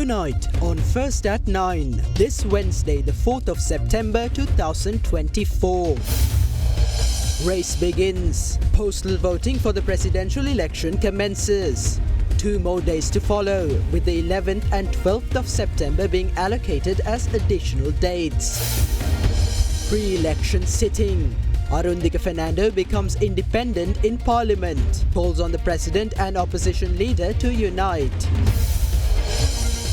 Tonight on First at 9, this Wednesday the 4th of September 2024. Race begins. Postal voting for the presidential election commences. 2 more days to follow, with the 11th and 12th of September being allocated as additional dates. Pre-election sitting. Arundika Fernando becomes independent in Parliament. Calls on the President and opposition leader to unite.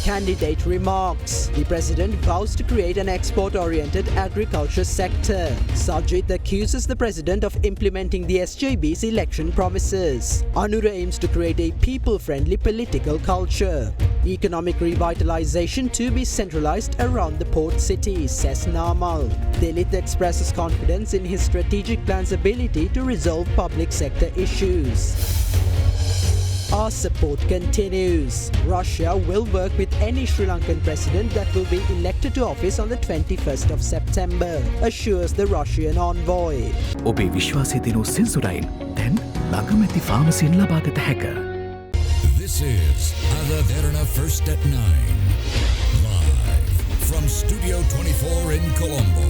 Candidate remarks. The President vows to create an export-oriented agriculture sector. Sajid accuses the President of implementing the SJB's election promises. Anura aims to create a people-friendly political culture. Economic revitalization to be centralized around the port city, says Namal. Dalit expresses confidence in his strategic plan's ability to resolve public sector issues. Our support continues. Russia will work with any Sri Lankan president that will be elected to office on the 21st of September, assures the Russian envoy. ඔබේ විශ්වාසය දිනු සෙන්සුරයින් දැන් ළඟමැති ෆාමසියෙන් ලබාගත හැක. This is Derana First at 9, live from Studio 24 in Colombo.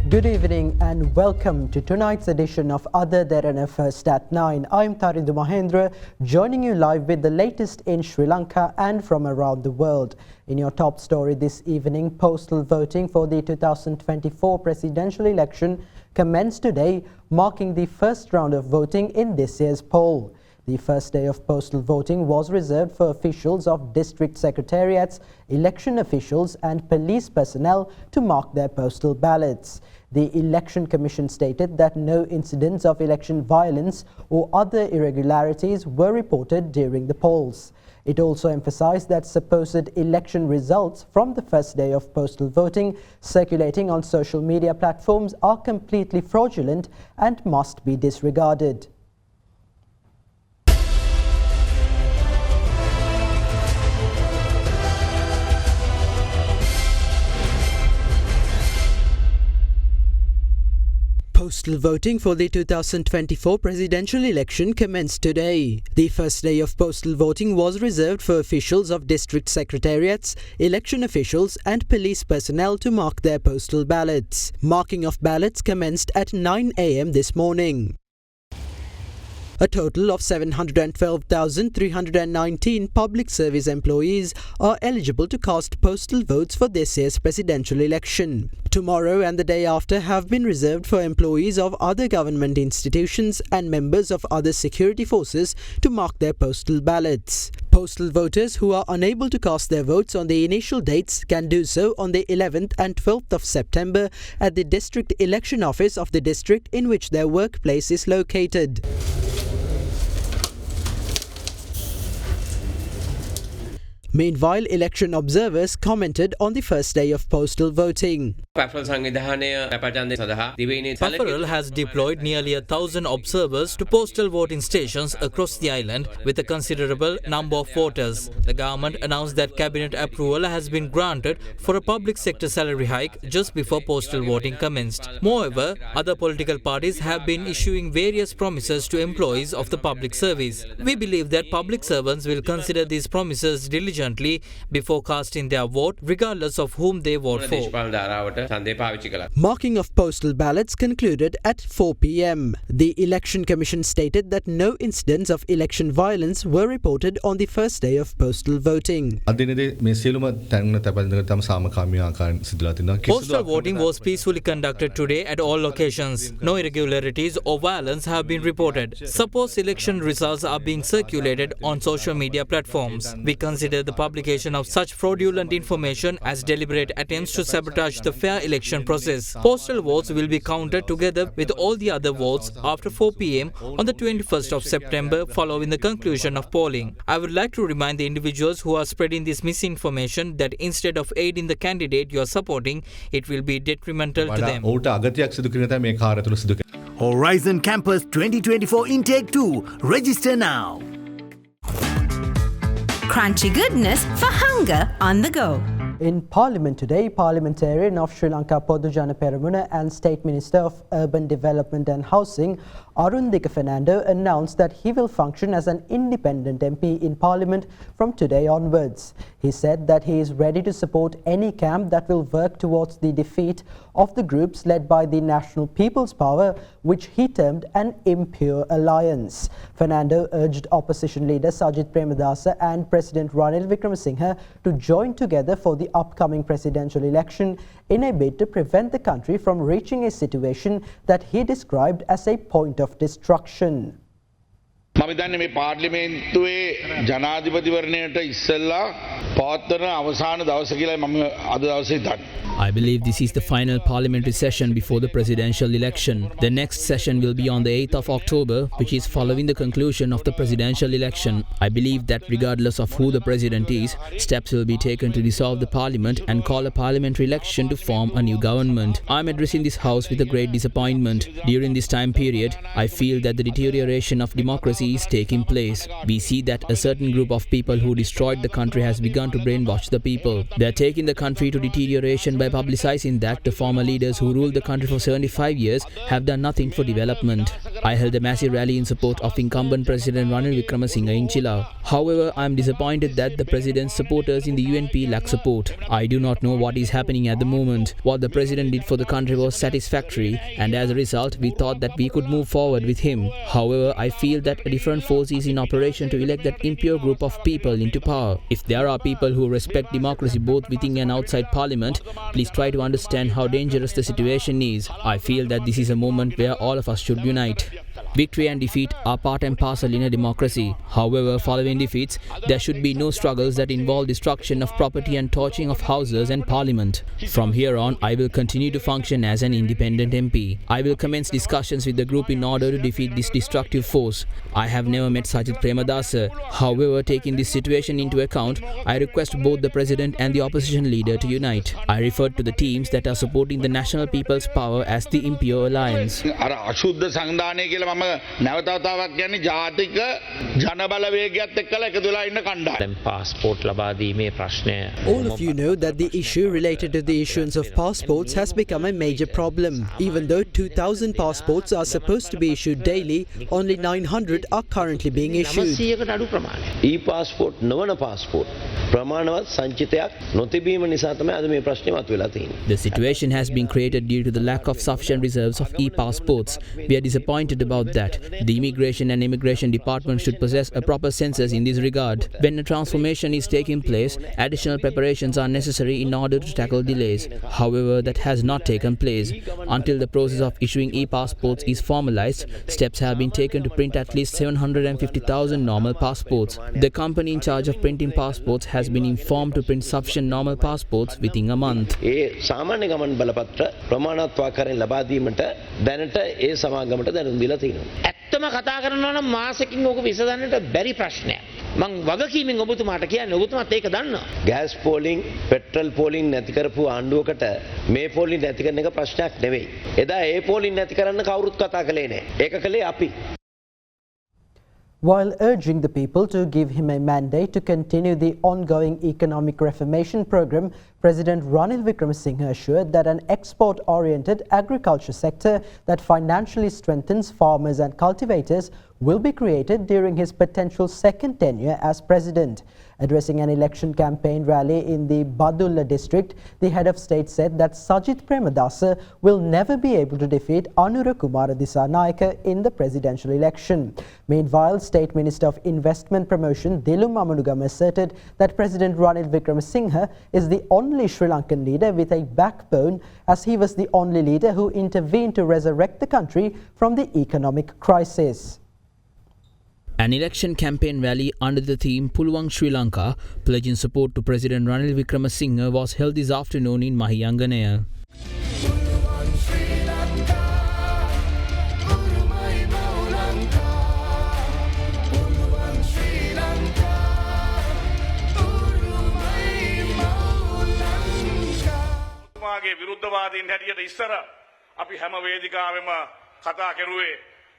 Good evening and welcome to tonight's edition of Derana First at 9. I'm Tarindu Mahendra, joining you live with the latest in Sri Lanka and from around the world. In your top story this evening, postal voting for the 2024 presidential election commenced today, marking the first round of voting in this year's poll. The first day of postal voting was reserved for officials of district secretariats, election officials and police personnel to mark their postal ballots. The Election Commission stated that no incidents of election violence or other irregularities were reported during the polls. It also emphasized that supposed election results from the first day of postal voting circulating on social media platforms are completely fraudulent and must be disregarded. Postal voting for the 2024 presidential election commenced today. The first day of postal voting was reserved for officials of district secretariats, election officials and police personnel to mark their postal ballots. Marking of ballots commenced at 9 a.m. this morning. A total of 712,319 public service employees are eligible to cast postal votes for this year's presidential election. Tomorrow and the day after have been reserved for employees of other government institutions and members of other security forces to mark their postal ballots. Postal voters who are unable to cast their votes on the initial dates can do so on the 11th and 12th of September at the district election office of the district in which their workplace is located. Meanwhile, election observers commented on the first day of postal voting. Pafferal has deployed nearly 1,000 observers to postal voting stations across the island with a considerable number of voters. The government announced that cabinet approval has been granted for a public sector salary hike just before postal voting commenced. Moreover, other political parties have been issuing various promises to employees of the public service. We believe that public servants will consider these promises diligently before casting their vote, regardless of whom they vote for. Marking of postal ballots concluded at 4 p.m. The Election Commission stated that no incidents of election violence were reported on the first day of postal voting. Postal voting was peacefully conducted today at all locations. No irregularities or violence have been reported. Suppose election results are being circulated on social media platforms. We consider the publication of such fraudulent information as deliberate attempts to sabotage the fair election process. Postal votes will be counted together with all the other votes after 4 p.m. on the 21st of September following the conclusion of polling. I would like to remind the individuals who are spreading this misinformation that instead of aiding the candidate you are supporting, it will be detrimental to them. Horizon Campus 2024 Intake 2. Register now. Crunchy goodness for hunger on the go. In Parliament today, Parliamentarian of Sri Lanka Podujana Peramuna and State Minister of Urban Development and Housing Arundika Fernando announced that he will function as an independent MP in Parliament from today onwards. He said that he is ready to support any camp that will work towards the defeat of the groups led by the National People's Power, which he termed an impure alliance. Fernando urged opposition leader Sajith Premadasa and President Ranil Wickremesinghe to join together for the upcoming presidential election in a bid to prevent the country from reaching a situation that he described as a point of destruction. මම දන්නේ මේ පාර්ලිමේන්තුවේ ජනාධිපතිවරණයට ඉස්සෙල්ලා පවත්වන අවසාන දවස කියලා මම අද දවසේ හිතන්නේ. I believe this is the final parliamentary session before the presidential election. The next session will be on the 8th of October, which is following the conclusion of the presidential election. I believe that regardless of who the president is, steps will be taken to dissolve the parliament and call a parliamentary election to form a new government. I am addressing this house with a great disappointment. During this time period, I feel that the deterioration of democracy is taking place. We see that a certain group of people who destroyed the country has begun to brainwash the people. They are taking the country to deterioration by publicizing that the former leaders who ruled the country for 75 years have done nothing for development. I held a massive rally in support of incumbent President Ranil Wickremesinghe in Chilla. However, I am disappointed that the president's supporters in the UNP lack support. I do not know what is happening at the moment. What the president did for the country was satisfactory, and as a result, we thought that we could move forward with him. However, I feel that a different force is in operation to elect that impure group of people into power. If there are people who respect democracy both within and outside parliament, please try to understand how dangerous the situation is. I feel that this is a moment where all of us should unite. Victory and defeat are part and parcel in a democracy. However, following defeats, there should be no struggles that involve destruction of property and torching of houses and parliament. From here on, I will continue to function as an independent MP. I will commence discussions with the group in order to defeat this destructive force. I have never met Sajith Premadasa. However, taking this situation into account, I request both the president and the opposition leader to unite. I referred to the teams that are supporting the National People's Power as the impure alliance. මම නැවතතාවක් කියන්නේ ජාතික ජනබලවේගයත් එක්කලා එකතු වෙලා ඉන්න කණ්ඩායම. Passport ලබා දීමේ ප්‍රශ්නය. All of you know that the issue related to the issuance of passports has become a major problem. Even though 2,000 passports are supposed to be issued daily, only 900 are currently being issued. 900කට අඩු ප්‍රමාණයක්. e-passport නොවන passport ප්‍රමාණවත් සංචිතයක් නොතිබීම නිසා තමයි අද මේ ප්‍රශ්නේ මතුවලා තියෙන්නේ. The situation has been created due to the lack of sufficient reserves of e-passports. We are disappointed about that. The Immigration and Immigration Department should possess a proper census in this regard. When a transformation is taking place, additional preparations are necessary in order to tackle delays. However, that has not taken place. Until the process of issuing e-passports is formalized, steps have been taken to print at least 750,000 normal passports. The company in charge of printing passports has been informed to print sufficient normal passports within a month. ඒ සාමාන්‍ය ගමන් බලපත්‍ර ප්‍රමාණවත් ආකාරයෙන් ලබා දීමට දැනට ඒ සමාගමට දැනුම් දීලා තියෙනවා. ඇත්තම කතා කරනවා නම් මාසෙකින් ඕක විසඳන්නට බැරි ප්‍රශ්නයක්. මං වගකීමෙන් ඔබතුමාට කියන්නේ ඔබතුමාත් ඒක දන්නවා. ගෑස් පෝලිං, පෙට්‍රල් පෝලිං නැති කරපු ආණ්ඩුවකට මේ පෝලිං නැති කරන එක ප්‍රශ්නයක් නෙවෙයි. එදා ඒ පෝලිං නැති කරන්න කවුරුත් කතා කළේ නැහැ. ඒක කළේ අපි. While urging the people to give him a mandate to continue the ongoing economic reformation program, President Ranil Wickremesinghe assured that an export-oriented agriculture sector that financially strengthens farmers and cultivators will be created during his potential second tenure as president. Addressing an election campaign rally in the Badulla district, the head of state said that Sajith Premadasa will never be able to defeat Anura Kumara Dissanayake in the presidential election. Meanwhile, State Minister of Investment Promotion Dilum Amanugam asserted that President Ranil Wickremesinghe is the only Sri Lankan leader with a backbone, as he was the only leader who intervened to resurrect the country from the economic crisis. An election campaign rally under the theme Puluwang Sri Lanka, pledging support to President Ranil Wickremesinghe, was held this afternoon in Mahiyanganaya. විරුද්ධවාදීන් හැටියට ඉස්සර අපි හැම වේදිකාවෙම කතා කරුවේ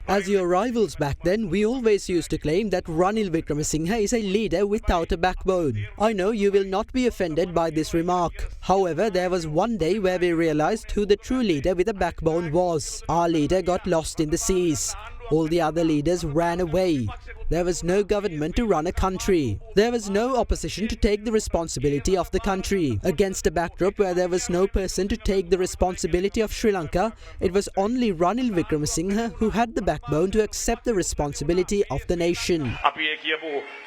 As your rivals back then, we always used to claim that Ranil Wickremesinghe is a leader without a backbone. I know you will not be offended by this remark. However, there was one day where we realized who the true leader with a backbone was. Our leader got lost in the seas. All the other leaders ran away. There was no government to run a country. There was no opposition to take the responsibility of the country. Against a backdrop where there was no person to take the responsibility of Sri Lanka, it was only Ranil Wickremesinghe who had the backbone to accept the responsibility of the nation. අපි ඒ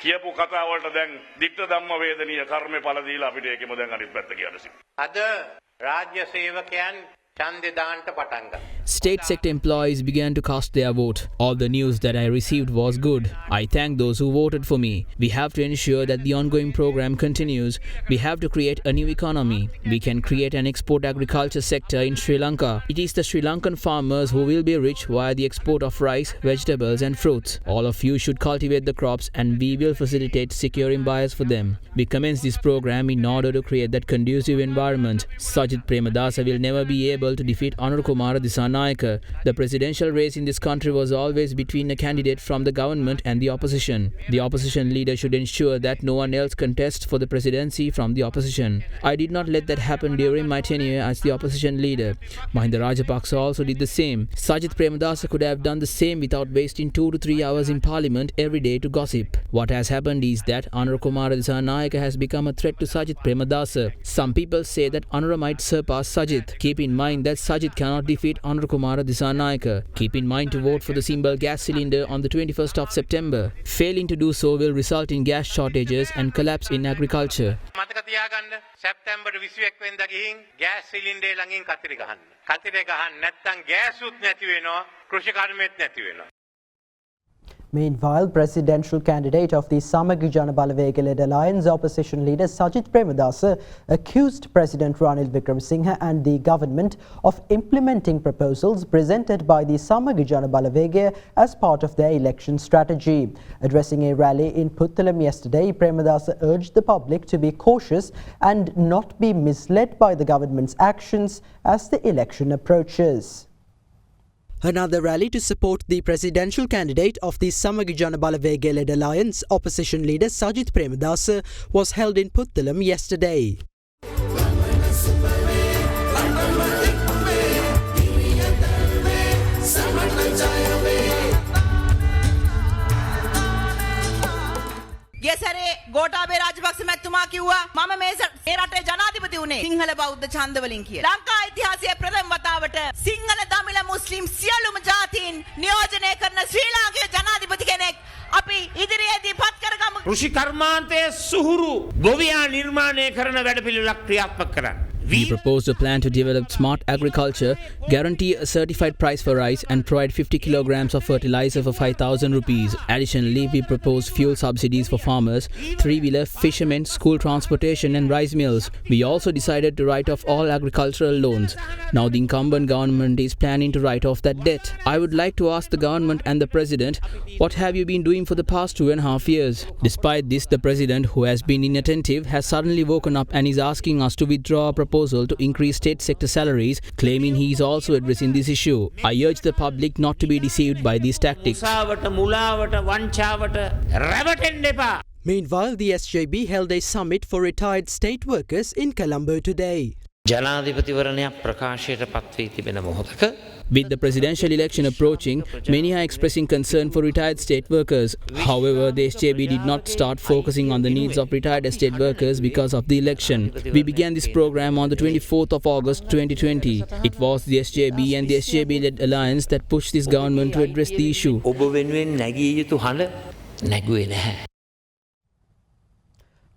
කියපු කතා වලට දැන් ditta ධම්ම වේදනීය කර්මේ ඵල දීලා අපිට ඒකෙම දැන් අනිත් පැත්ත කියන්න සිද්ධ. අද රාජ්‍ය සේවකයන් ඡන්දේ දාන්න පටන් ගත්තා. State sector employees began to cast their vote. All the news that I received was good. I thank those who voted for me. We have to ensure that the ongoing program continues. We have to create a new economy. We can create an export agriculture sector in Sri Lanka. It is the Sri Lankan farmers who will be rich via the export of rice, vegetables and fruits. All of you should cultivate the crops and we will facilitate securing buyers for them. We commence this program in order to create that conducive environment. Sajith Premadasa will never be able to defeat Anura Kumara Dissanayake. The presidential race in this country was always between a candidate from the government and the opposition. The opposition leader should ensure that no one else contests for the presidency from the opposition. I did not let that happen during my tenure as the opposition leader. Mahinda Rajapaksa also did the same. Sajith Premadasa could have done the same without wasting 2 to 3 hours in parliament every day to gossip. What has happened is that Anura Kumara Dissanayake has become a threat to Sajith Premadasa. Some people say that Anura might surpass Sajith. Keep in mind that Sajith cannot defeat Anura Kumara Dissanayake. Keep in mind to vote for the symbol gas cylinder on the 21st of September. Failing to do so will result in gas shortages and collapse in agriculture. මතක තියාගන්න සැප්තැම්බර් 21 වෙනිදා ගිහින් gas සිලින්ඩරේ ළඟින් කතිරේ ගහන්න. කතිරේ ගහන්න නැත්නම් ගෑසුත් නැති වෙනවා, කෘෂි කර්මෙත් නැති වෙනවා. Meanwhile, presidential candidate of the Samaga Jana Balawega-led alliance, opposition leader Sajith Premadasa, accused President Ranil Wickremesinghe and the government of implementing proposals presented by the Samaga Jana Balawega as part of their election strategy. Addressing a rally in Puttalam yesterday, Premadasa urged the public to be cautious and not be misled by the government's actions as the election approaches. Another rally to support the presidential candidate of the Samaga Jana Balawega-led alliance, opposition leader Sajith Premadasa, was held in Puttalam yesterday. ගෙසරේ Gotabaya Rajapaksa මැතිතුමා කිව්වා මම මේ රටේ ජනාධිපති වුණේ සිංහල බෞද්ධ ඡන්ද වලින් කියලා. ලංකා ඉතිහාසයේ ප්‍රථම වතාවට සිංහල දමිළ මුස්ලිම් සියලුම ජාතීන් නියෝජනය කරන ශ්‍රී ලාංකේය ජනාධිපති කෙනෙක් අපි ඉදිරියේදී පත් කරගමු. කෘෂි කර්මාන්තයේ සුහුරු ගොවියා නිර්මාණය කරන වැඩපිළිවෙලක් ක්‍රියාත්මක කරන්න. We proposed a plan to develop smart agriculture, guarantee a certified price for rice and provide 50 kilograms of fertilizer for 5,000 rupees. Additionally, we proposed fuel subsidies for farmers, three-wheeler, fishermen, school transportation and rice mills. We also decided to write off all agricultural loans. Now the incumbent government is planning to write off that debt. I would like to ask the government and the president, what have you been doing for the past 2.5 years? Despite this, the president, who has been inattentive, has suddenly woken up and is asking us to withdraw a proposal to increase state sector salaries, claiming he is also addressing this issue. I urge the public not to be deceived by these tactics. Meanwhile, the SJB held a summit for retired state workers in Colombo today. ජනාධිපතිවරණයක් ප්‍රකාශයට පත්වී තිබෙන මොහොතක With the presidential election approaching, many are expressing concern for retired state workers. However, the SJB did not start focusing on the needs of retired estate workers because of the election. We began this program on the 24th of August 2020. It was the SJB and the SJB-led alliance that pushed this government to address the issue. ඔබ වෙනුවෙන් නැගී යුතු හඬ නැගුවේ නැහැ.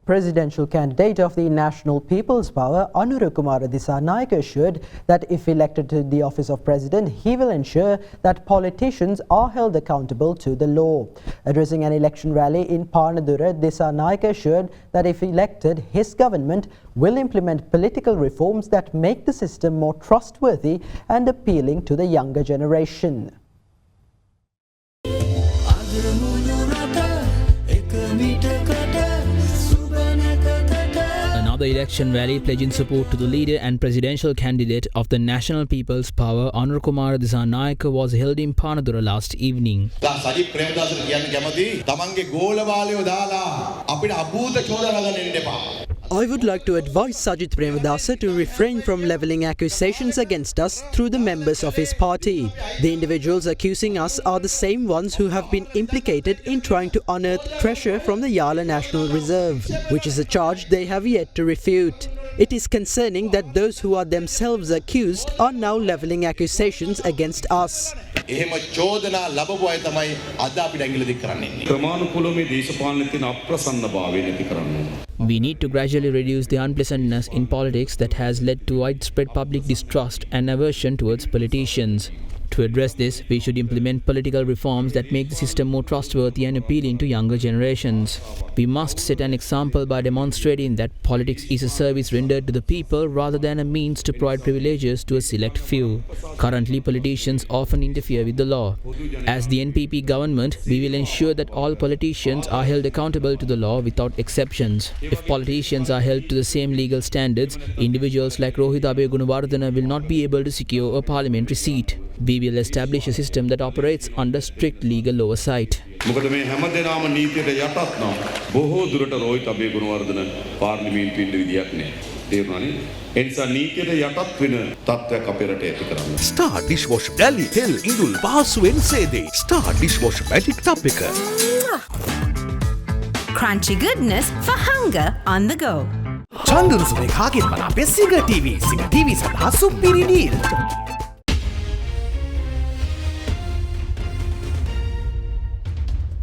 Presidential candidate of the National People's Power, Anura Kumara Dissanayake, assured that if elected to the office of president, he will ensure that politicians are held accountable to the law. Addressing an election rally in Parnadura, Dissanayake assured that if elected, his government will implement political reforms that make the system more trustworthy and appealing to the younger generation. Another election rally pledging support to the leader and presidential candidate of the National People's Power, Anur Kumara Disanayaka, was held in Panadura last evening. Sajith ප්‍රේමදාසට කියන්න කැමති තමන්ගේ ගෝල බාලයෝ දාලා අපිට අභූත චෝදනා ගන්න එන්න එපා. I would like to advise Sajith Premadasa to refrain from levelling accusations against us through the members of his party. The individuals accusing us are the same ones who have been implicated in trying to unearth treasure from the Yala National Reserve, which is a charge they have yet to refute. It is concerning that those who are themselves accused are now levelling accusations against us. එහෙම චෝදනා ලැබුව අය තමයි අද අපිට ඇඟිලි දික් කරන්නේ. ක්‍රමානුකූලව මේ දේශපාලනයේ තියෙන අප්‍රසන්නභාවය නැති කරන්න. We need to gradually reduce the unpleasantness in politics that has led to widespread public distrust and aversion towards politicians. To address this, we should implement political reforms that make the system more trustworthy and appealing to younger generations. We must set an example by demonstrating that politics is a service rendered to the people rather than a means to provide privileges to a select few. Currently, politicians often interfere with the law. As the NPP government, we will ensure that all politicians are held accountable to the law without exceptions. If politicians are held to the same legal standards, individuals like Rohit Abe Gunawardena will not be able to secure a parliamentary seat. We will establish a system that operates under strict legal oversight. මොකද මේ හැමදේනම නීතියට යටත් නම් බොහෝ දුරට රෝහිත අබේ ගුණවර්ධන පාර්ලිමේන්තුවේ ඉන්න විදියක් නෑ. තේරුණානේ? ඒ නිසා නීතියට යටත් වෙන තත්ත්වයක් අපේ රටේ ඇති කරන්න. Star dishwasher දැලි තෙල් ඉඳුල් පහසුවෙන් සේදේ. Star dishwasher magic tub එක. Crunchy goodness for hunger on the go. චන්දරුසුනේ කාගෙන් බලා අපේ සිංහ TV සඳහා සුපිරි deal.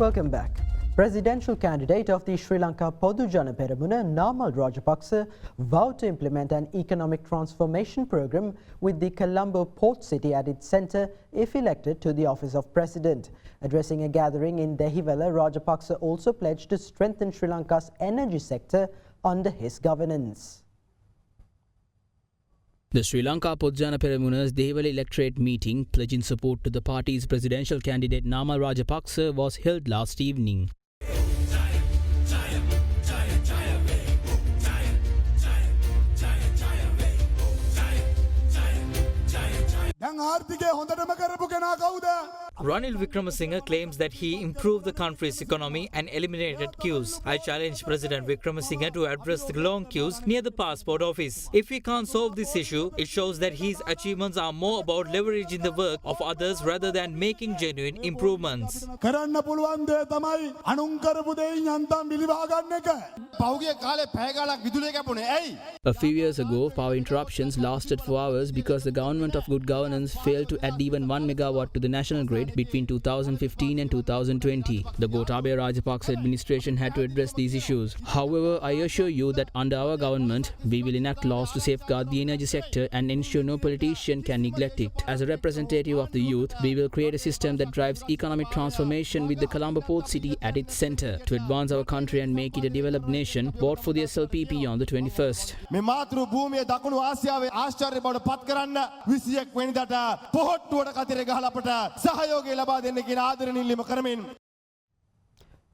Welcome back. Presidential candidate of the Sri Lanka Podu Jana Peramuna, Namal Rajapaksa, vowed to implement an economic transformation program with the Colombo port city at its centre if elected to the office of president. Addressing a gathering in Dehiwala, Rajapaksa also pledged to strengthen Sri Lanka's energy sector under his governance. The Sri Lanka Podjana Peremuna's Dehiwala electorate meeting pledging support to the party's presidential candidate Namal Rajapaksa was held last evening. Ranil Wickremesinghe claims that he improved the country's economy and eliminated queues. I challenge President Wickremesinghe to address the long queues near the passport office. If he can't solve this issue, it shows that his achievements are more about leveraging the work of others rather than making genuine improvements. A few years ago, power interruptions lasted for hours because the government of good governance failed to add even 1 megawatt to the national grid between 2015 and 2020. The Gotabaya Rajapaksa administration had to address these issues. However, I assure you that under our government, we will enact laws to safeguard the energy sector and ensure no politician can neglect it. As a representative of the youth, we will create a system that drives economic transformation with the Colombo port city at its center. To advance our country and make it a developed nation, vote for the SLPP on the 21st.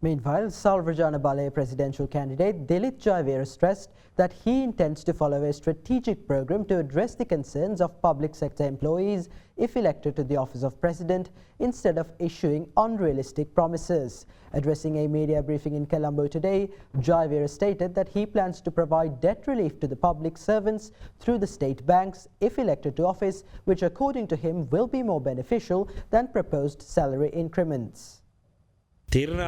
Meanwhile, Salvajana Balay presidential candidate Dilip Jayavira stressed that he intends to follow a strategic program to address the concerns of public sector employees if elected to the office of president instead of issuing unrealistic promises. Addressing a media briefing in Colombo today, Jayavira stated that he plans to provide debt relief to the public servants through the state banks if elected to office, which according to him will be more beneficial than proposed salary increments. Postal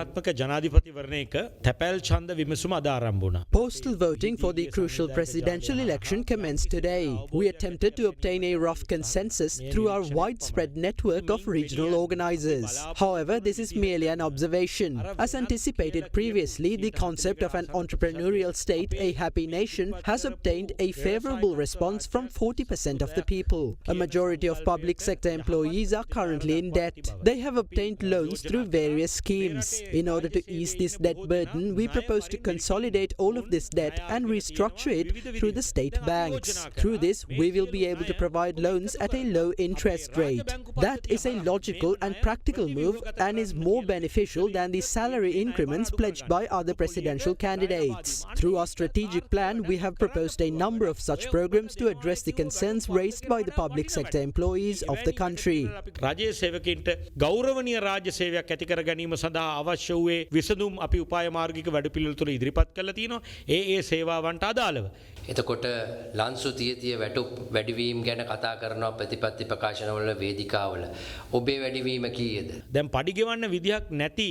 voting for the crucial presidential election commenced today. We attempted to obtain a rough consensus through our widespread network of regional organizers. However, this is merely an observation. As anticipated previously, the concept of an entrepreneurial state, a happy nation, has obtained a favorable response from 40% of the people. A majority of public sector employees are currently in debt. They have obtained loans through various schemes. schemes. In order to ease this debt burden, we propose to consolidate all of this debt and restructure it through the state banks. Through this, we will be able to provide loans at a low interest rate. That is a logical and practical move and is more beneficial than the salary increments pledged by other presidential candidates. Through our strategic plan, we have proposed a number of such programs to address the concerns raised by the public sector employees of the country. රජයේ සේවකයින්ට ගෞරවනීය රාජ්‍ය සේවයක් ඇති කර ගැනීම සඳහා අවශ්‍ය වූ විසඳුම් අපි උපාය මාර්ගික වැඩපිළිවෙළ තුළ ඉදිරිපත් කළා තියෙනවා. ඒ සේවාවන්ට අදාළව. එතකොට ලන්සු තියතිය වැටුප් වැඩිවීම ගැන කතා කරනවා ප්‍රතිපත්ති ප්‍රකාශනවල වේදිකාවල. ඔබේ වැඩිවීම කීයද? දැන් පඩි ගෙවන්න විදිහක් නැති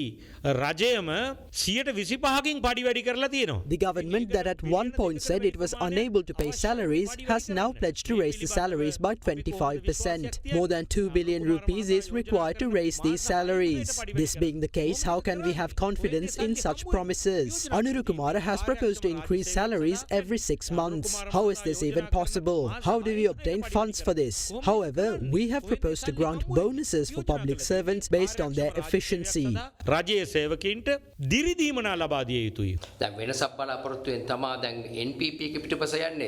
රජයම 125කින් පඩි වැඩි කරලා තියෙනවා. The government that at one point said it was unable to pay salaries has now pledged to raise the salaries by 25%. More than 2 billion rupees is required to raise these salaries. This being the case, how can we have confidence in such promises? Anura Kumara has proposed to increase salaries every 6 months. How is this even possible? How do we obtain funds for this? However, we have proposed to grant bonuses for public servants based on their efficiency. රජයේ සේවකයින්ට දිරිදීමනා ලබා දිය යුතුයි. දැන් වෙනසක් බලාපොරොත්තුෙන් තමා දැන් NPP එක පිටුපස යන්නේ.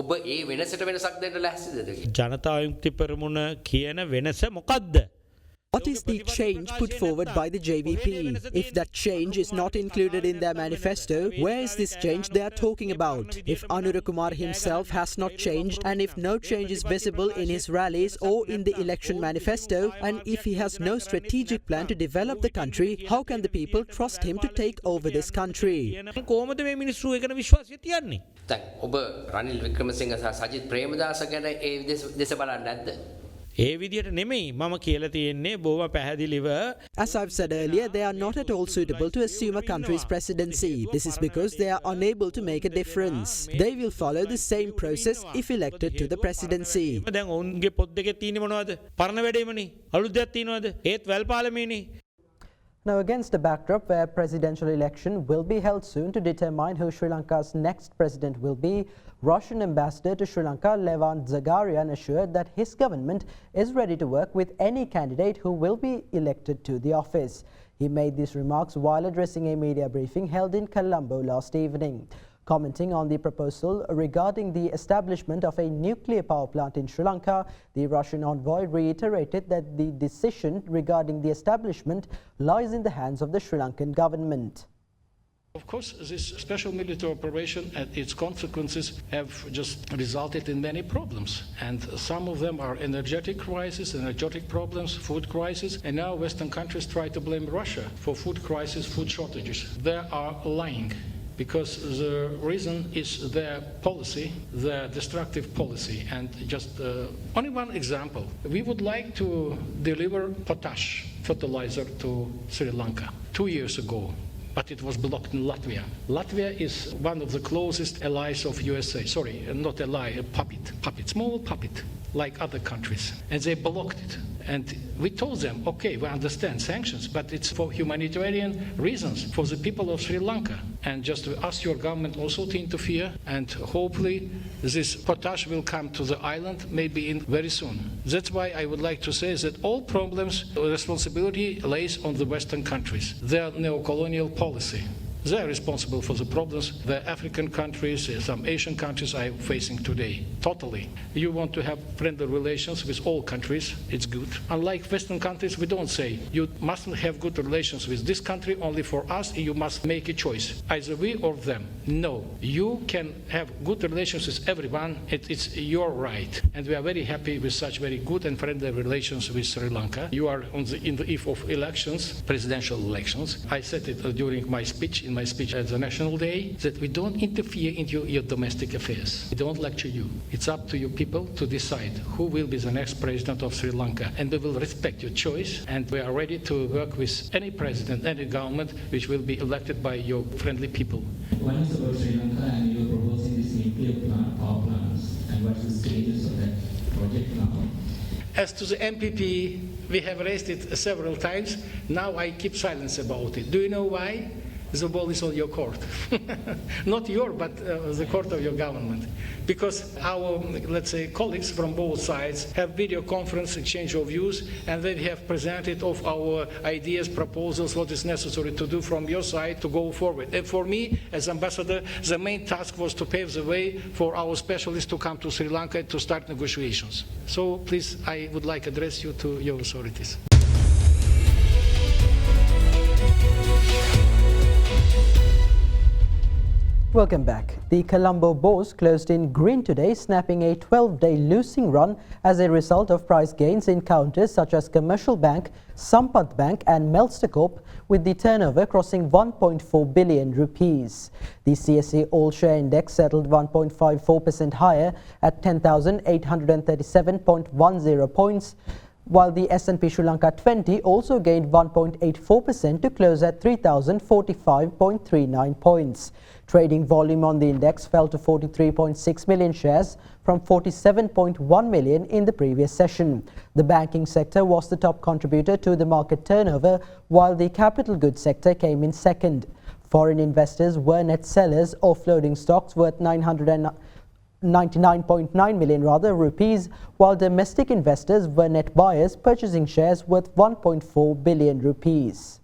ඔබ ඒ වෙනසට වෙනසක් දෙන්න ලැහැස්තිද? ජනතා විමුක්ති පෙරමුණ කියන වෙනස මොකක්ද? What is the change put forward by the JVP? If that change is not included in their manifesto, where is this change they are talking about? If Anura Kumar himself has not changed, and if no change is visible in his rallies or in the election manifesto, and if he has no strategic plan to develop the country, how can the people trust him to take over this country? කොහොමද මේ මිනිස්සු ඒකන විශ්වාසය තියන්නේ? දැන් ඔබ රනිල් වික්‍රමසිංහ සහ සජිත් ප්‍රේමදාස ගැන ඒ දෙස බලන්නේ නැද්ද? ඒ විදියට නෙමෙයි මම කියලා තියෙන්නේ බොහොම පැහැදිලිව. As I've said earlier, they are not at all suitable to assume a country's presidency. This is because they are unable to make a difference. They will follow the same process if elected to the presidency. දැන් ඔවුන්ගේ පොත් දෙකේ තියෙන්නේ මොනවද? පරණ වැඩේමනේ. අලුත් දෙයක් තියෙනවද? ඒත් වැල් පාලමේනේ. Now, against a backdrop where presidential election will be held soon to determine who Sri Lanka's next president will be, Russian ambassador to Sri Lanka, Levant Zagarian, assured that his government is ready to work with any candidate who will be elected to the office. He made these remarks while addressing a media briefing held in Colombo last evening. Commenting on the proposal regarding the establishment of a nuclear power plant in Sri Lanka, the Russian envoy reiterated that the decision regarding the establishment lies in the hands of the Sri Lankan government. Of course, this special military operation and its consequences have just resulted in many problems. And some of them are energetic problems, food crisis, and now Western countries try to blame Russia for food crisis, food shortages. They are lying, because the reason is their policy, their destructive policy. And just only one example. We would like to deliver potash fertilizer to Sri Lanka 2 years ago, but it was blocked in Latvia. Latvia is one of the closest allies of USA. Sorry, not ally, a puppet, small puppet, like other countries. And they blocked it. And we told them, okay, we understand sanctions, but it's for humanitarian reasons, for the people of Sri Lanka. And just to ask your government also to interfere, and hopefully this potash will come to the island maybe very soon. That's why I would like to say that all problems, responsibility lays on the Western countries, their neo-colonial policy. They are responsible for the problems the African countries, some Asian countries are facing today. Totally. You want to have friendly relations with all countries, it's good. Unlike Western countries, we don't say you mustn't have good relations with this country only for us, you must make a choice, either we or them. No, you can have good relations with everyone, it's your right. And we are very happy with such very good and friendly relations with Sri Lanka. You are in the eve of elections, presidential elections. I said it during my speech, at the National Day, that we don't interfere into your domestic affairs. We don't lecture you. It's up to you people to decide who will be the next president of Sri Lanka. And we will respect your choice, and we are ready to work with any president, any government which will be elected by your friendly people. What is about Sri Lanka, and you're proposing this nuclear power plants, and what's the status of that project now? As to the MPP, we have raised it several times. Now I keep silence about it. Do you know why? the ball is on your court. Not your, but the court of your government. Because our, let's say, colleagues from both sides have video conference, exchange of views, and they have presented of our ideas, proposals, what is necessary to do from your side to go forward. And for me, as ambassador, the main task was to pave the way for our specialists to come to Sri Lanka to start negotiations. So please, I would like to address you to your authorities. Welcome back. The Colombo Bourse closed in green today, snapping a 12-day losing run as a result of price gains in counters such as Commercial Bank, Sampath Bank and Melster Corp, with the turnover crossing 1.4 billion rupees. The CSE All-Share Index settled 1.54% higher at 10,837.10 points, while the S&P Sri Lanka 20 also gained 1.84% to close at 3,045.39 points. Trading volume on the index fell to 43.6 million shares from 47.1 million in the previous session. The banking sector was the top contributor to the market turnover, while the capital goods sector came in second. Foreign investors were net sellers, offloading stocks worth 99.9 million rupees, while domestic investors were net buyers, purchasing shares worth 1.4 billion rupees.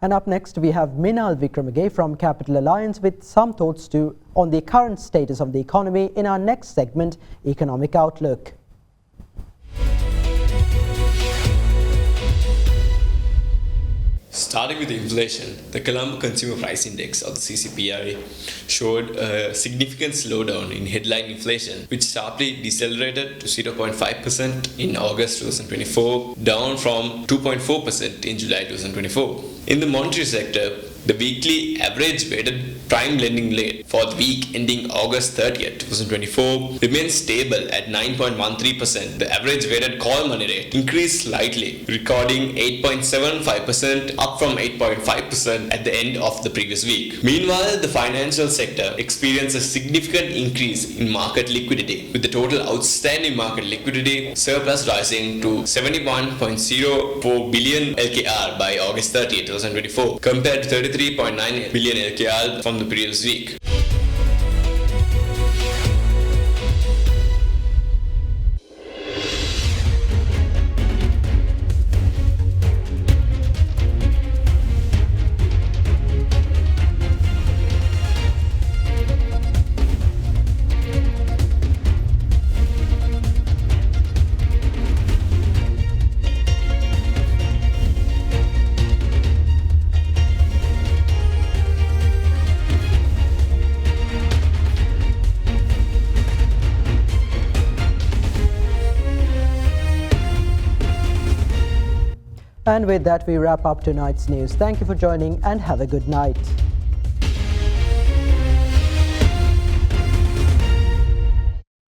And up next, we have Minal Vikramage from Capital Alliance with some thoughts on the current status of the economy in our next segment, Economic Outlook. Starting with inflation, the Colombo Consumer Price Index, or the CCPI, showed a significant slowdown in headline inflation, which sharply decelerated to 0.5% in August 2024, down from 2.4% in July 2024. In the monetary sector, the weekly average weighted prime lending rate for the week ending August 30th, 2024 remains stable at 9.13%. The average weighted call money rate increased slightly, recording 8.75%, up from 8.5% at the end of the previous week. Meanwhile, the financial sector experienced a significant increase in market liquidity, with the total outstanding market liquidity surplus rising to 71.04 billion LKR by August 30th, 2024, compared to 33.9 billion LKR from the previous week. And with that, we wrap up tonight's news. Thank you for joining and have a good night.